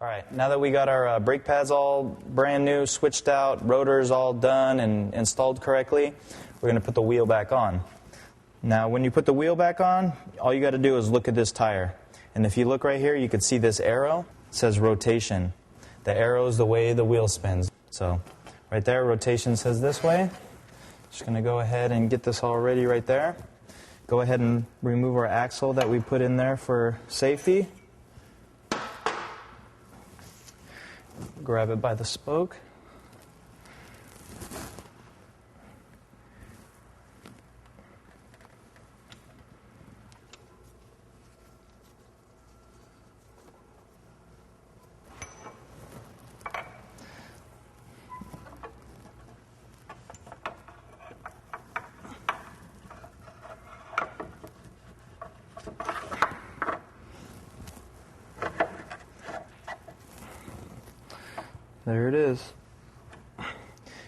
All right, now that we got our brake pads all brand new, switched out, rotors all done and installed correctly, we're going to put the wheel back on. Now, when you put the wheel back on, all you got to do is look at this tire. And if you look right here, you can see this arrow. It says rotation. The arrow is the way the wheel spins. So, right there, rotation says this way. Just going to go ahead and get this all ready right there. Go ahead and remove our axle that we put in there for safety. Grab it by the spoke. There it is.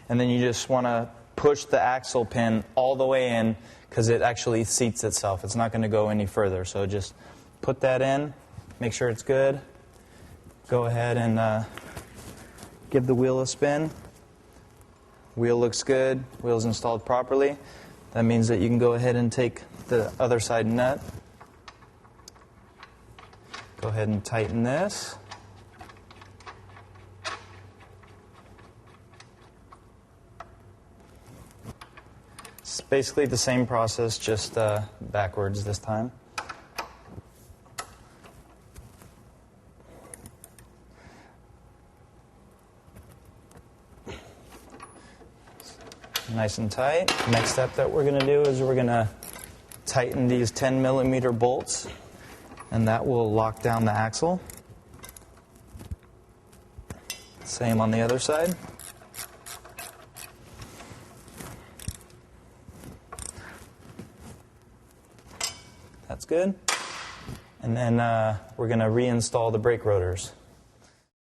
And then you just want to push the axle pin all the way in because it actually seats itself. It's not going to go any further. So just put that in, make sure it's good. Go ahead and give the wheel a spin. Wheel looks good. Wheel's installed properly. That means that you can go ahead and take the other side nut. Go ahead and tighten this. It's basically the same process, just backwards this time. Nice and tight. Next step that we're going to do is we're going to tighten these 10mm bolts, and that will lock down the axle. Same on the other side. That's good. And then we're going to reinstall the brake rotors.